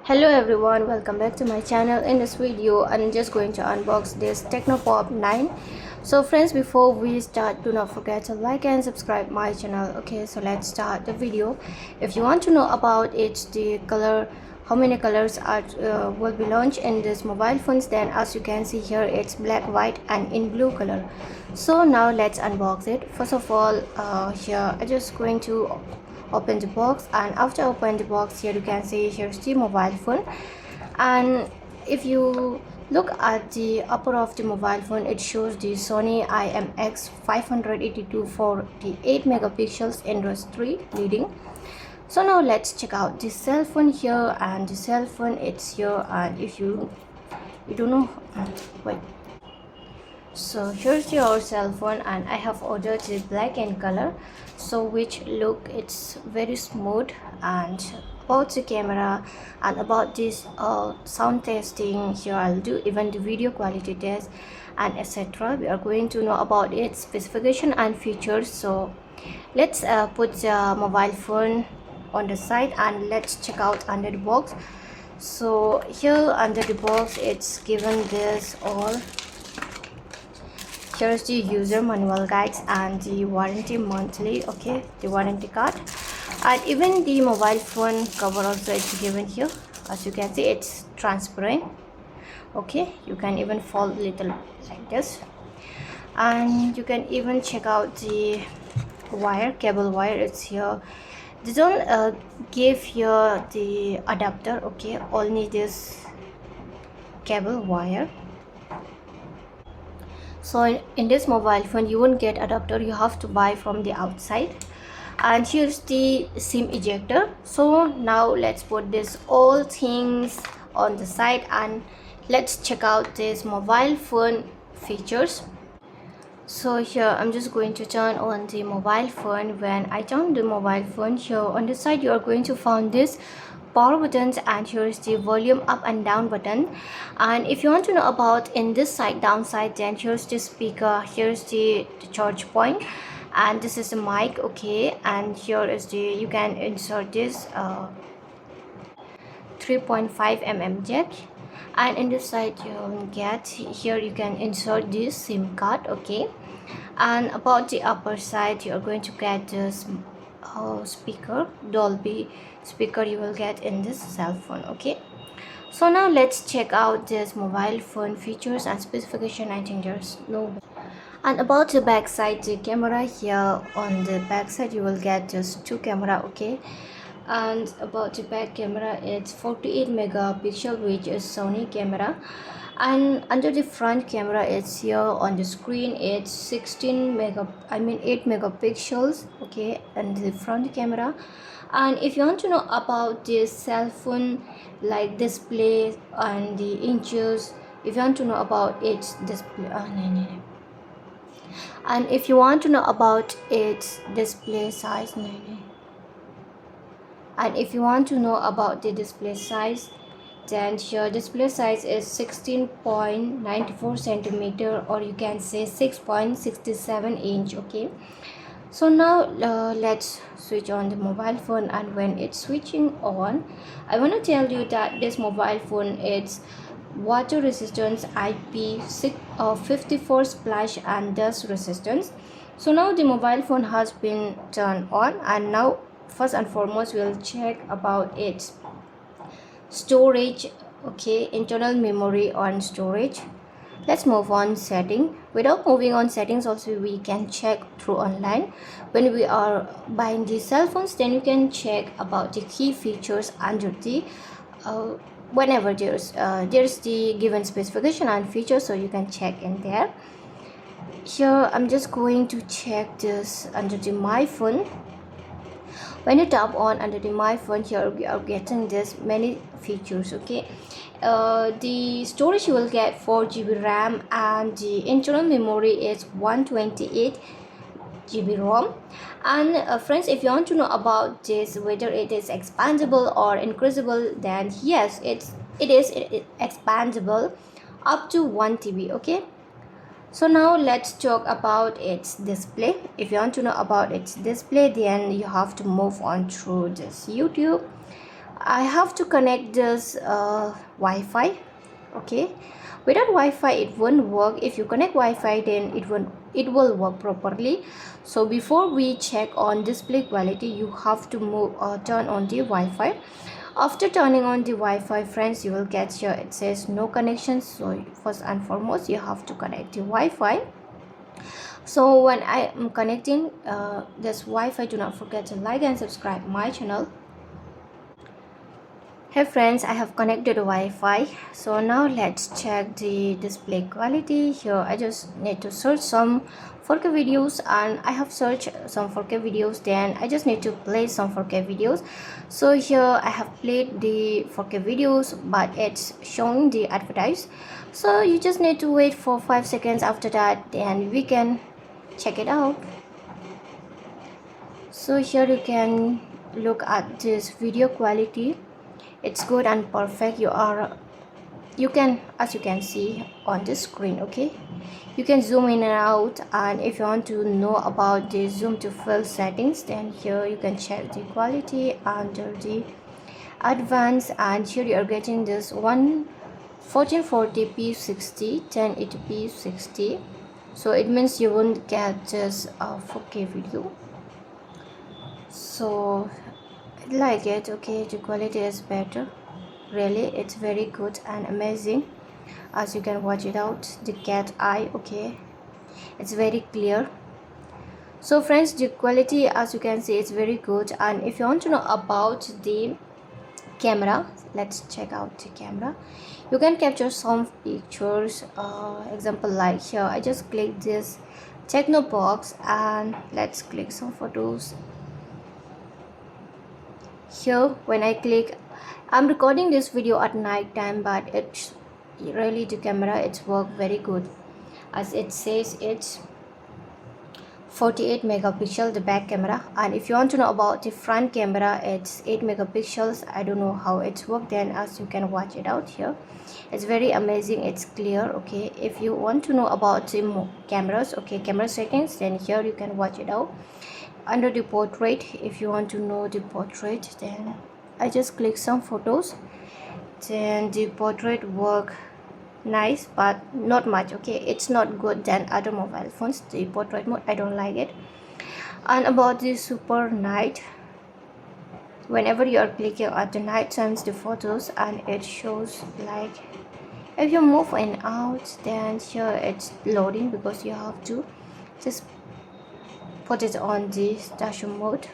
Hello everyone, welcome back to my channel. In this video I'm just going to unbox this Tecno Pop 9. So friends, before we start, do not forget to like and subscribe my channel. Okay, so let's start the video. If you want to know about the color, how many colors are will be launched in this mobile phones, then as you can see here, it's black, white and in blue color. So now let's unbox it. First of all, here I'm just going to open the box, and after open the box, here you can see here's the mobile phone. And if you look at the upper of the mobile phone, it shows the Sony IMX 582 48 megapixels industry leading. So now let's check out the cell phone here, and the cell phone it's here. And if you don't know, wait, so here's your cell phone, and I have ordered the black in color, so which look it's very smooth. And about the camera and about this sound testing, here I'll do even the video quality test and etc. We are going to know about its specification and features. So let's put the mobile phone on the side and let's check out under the box. So here under the box it's given this all. Here's the user manual guides and the warranty monthly, okay, the warranty card, and even the mobile phone cover also is given here. As you can see, it's transparent. Okay, you can even fold little like this, and you can even check out the wire, cable wire. It's here. They don't give here the adapter, okay, only this cable wire. So in this mobile phone you won't get adapter, you have to buy from the outside. And here's the SIM ejector. So now let's put this all things on the side and let's check out this mobile phone features. So here I'm just going to turn on the mobile phone. When I turn the mobile phone, here on the side you are going to find this power buttons, and here is the volume up and down button. And if you want to know about in this side downside, then here's the speaker, here's the charge point, and this is the mic, okay. And here is the, you can insert this 3.5 mm jack, and in this side you get here you can insert this SIM card, okay. And about the upper side you are going to get this speaker, Dolby speaker you will get in this cell phone, okay. So now let's check out this mobile phone features and specification. I think there's no. And about the back side, the camera, here on the back side you will get just two camera, okay. And about the back camera, it's 48 megapixel, which is Sony camera. And under the front camera, it's here on the screen, it's 8 megapixels, okay, and the front camera. And if you want to know about this cell phone like display and the inches, if you want to know about its display, and if you want to know about its display size, and if you want to know about the display size, then your display size is 16.94 centimeter, or you can say 6.67 inch, okay. So now let's switch on the mobile phone, and when it's switching on, I want to tell you that this mobile phone it's water resistance, IP54 splash and dust resistance. So now the mobile phone has been turned on, and now first and foremost we'll check about its storage, okay, internal memory on storage. Let's move on setting. Without moving on settings, also we can check through online. When we are buying the cell phones, then you can check about the key features under the whenever there's the given specification and features, so you can check in there. Here I'm just going to check this under the my phone. When you tap on under the my phone, here we are getting this many features, okay. The storage you will get 4 GB RAM, and the internal memory is 128 GB ROM. And friends, if you want to know about this, whether it is expandable or increasable, then yes, it is expandable up to 1 TB, okay. So now let's talk about its display. If you want to know about its display, then you have to move on through this YouTube. I have to connect this Wi-Fi. Okay, without Wi-Fi it won't work. If you connect Wi-Fi, then it will work properly. So before we check on display quality, you have to turn on the Wi-Fi. After turning on the Wi-Fi, friends, you will get here it says no connection. So first and foremost, you have to connect the Wi-Fi. So when I am connecting this Wi-Fi, do not forget to like and subscribe my channel. Hey friends, I have connected Wi-Fi. So now let's check the display quality. Here I just need to search some 4K videos, and I have searched some 4K videos. Then I just need to play some 4K videos. So here I have played the 4K videos, but it's showing the advertise. So you just need to wait for 5 seconds. After that, then we can check it out. So here you can look at this video quality. It's good and perfect. You can, as you can see on the screen, okay, you can zoom in and out. And if you want to know about the zoom to fill settings, then here you can check the quality under the advanced, and here you are getting this 1440p 60 1080p 60. So it means you won't get just a 4K video. So I like it. Okay, the quality is better. Really, it's very good and amazing. As you can watch it out, the cat eye, okay, it's very clear. So friends, the quality, as you can see, is very good. And if you want to know about the camera, let's check out the camera. You can capture some pictures, example like here I just click this Tecno box and let's click some photos. Here when I click, I'm recording this video at night time, but it's really, the camera, it's work very good. As it says, it's 48 megapixel the back camera, and if you want to know about the front camera, it's 8 megapixels. I don't know how it's worked. Then as you can watch it out here, it's very amazing, it's clear. Okay, if you want to know about the cameras, okay, camera settings, then here you can watch it out under the portrait. If you want to know the portrait, then I just click some photos, then the portrait work nice, but not much. Okay, it's not good than other mobile phones. The portrait mode, I don't like it. And about the super night, whenever you are clicking at the night times the photos, and it shows like if you move in and out, then here it's loading because you have to just put it on the station mode.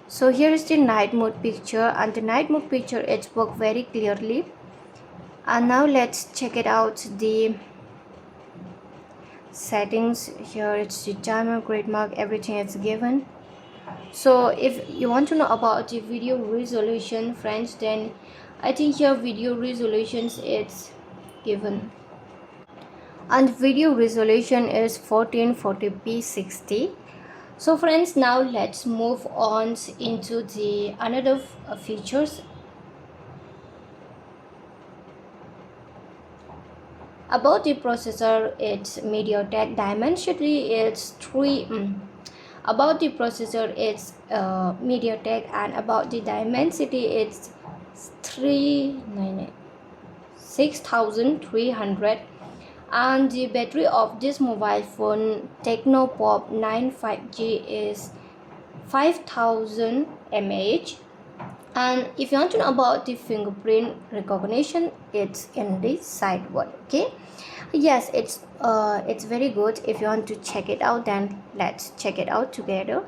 So here is the night mode picture, and the night mode picture, it's worked very clearly. And now let's check it out, the settings. Here it's the timer, grid mark, everything is given. So if you want to know about the video resolution, friends, then I think here video resolutions it's given, and video resolution is 1440p 60. So friends, now let's move on into the another features. About the processor, it's MediaTek Dimensity, it's 3 about the processor, it's MediaTek, and about the Dimensity, it's 6300. And the battery of this mobile phone Tecno Pop 9 5G is 5000 mAh. And if you want to know about the fingerprint recognition, it's in the sideward. Okay, yes, it's very good. If you want to check it out, then let's check it out together.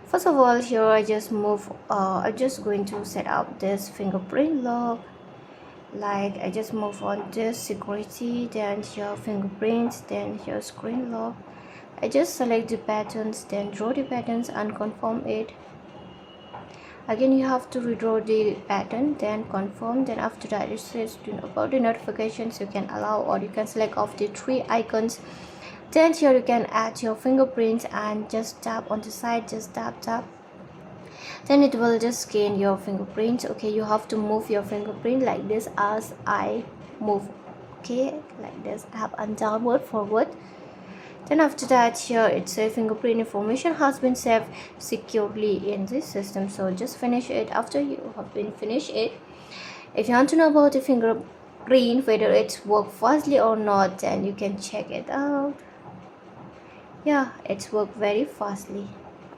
First of all, here I just I'm just going to set up this fingerprint lock. Like I just move on this security, then here fingerprints, then here screen lock. I just select the patterns, then draw the patterns and confirm it. Again you have to redraw the pattern, then confirm. Then after that it says about the notifications, you can allow or you can select off the 3 icons. Then here you can add your fingerprints and just tap on the side, just tap, then it will just scan your fingerprints. Okay, you have to move your fingerprint like this as I move. Okay, like this, up and downward, forward. Then after that, here it says fingerprint information has been saved securely in this system. So just finish it. After you have been finished it, if you want to know about the fingerprint, whether it's work fastly or not, then you can check it out. Yeah, it's worked very fastly.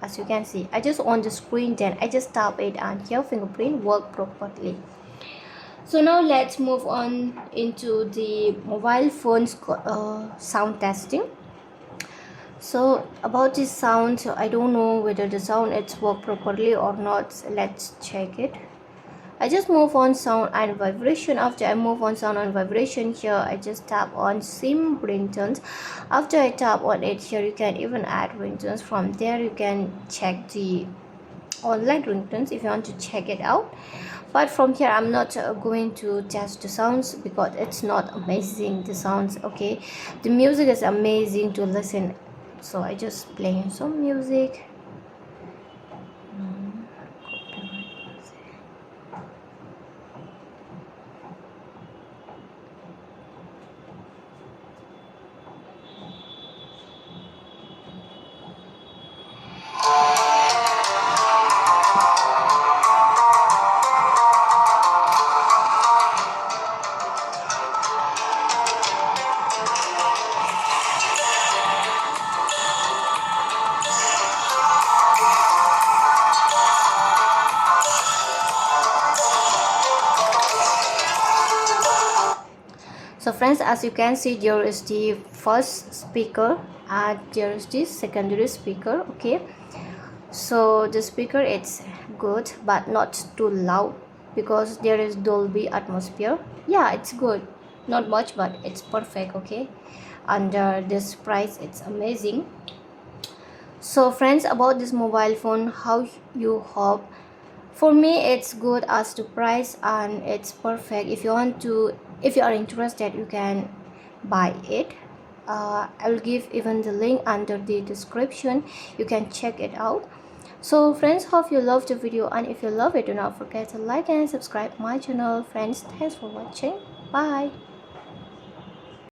As you can see, I just on the screen, then I just tap it and here fingerprint work properly. So now let's move on into the mobile phones sound testing. So about this sound, I don't know whether the sound it's work properly or not. Let's check it. I just move on sound and vibration. After I move on sound and vibration, here I just tap on sim ringtones. After I tap on it, here you can even add ringtones. From there you can check the online ringtones if you want to check it out. But from here I'm not going to test the sounds because it's not amazing, the sounds. Okay, the music is amazing to listen, so I just play some music. So friends, as you can see, there is the first speaker and there is the secondary speaker. Okay, so the speaker it's good but not too loud because there is Dolby atmosphere. Yeah, it's good, not much but it's perfect. Okay, under this price it's amazing. So friends, about this mobile phone, how you hope? For me it's good as the price and it's perfect. If you are interested, you can buy it. I will give even the link under the description, you can check it out. So friends, hope you loved the video, and if you love it, do not forget to like and subscribe my channel. Friends, thanks for watching. Bye.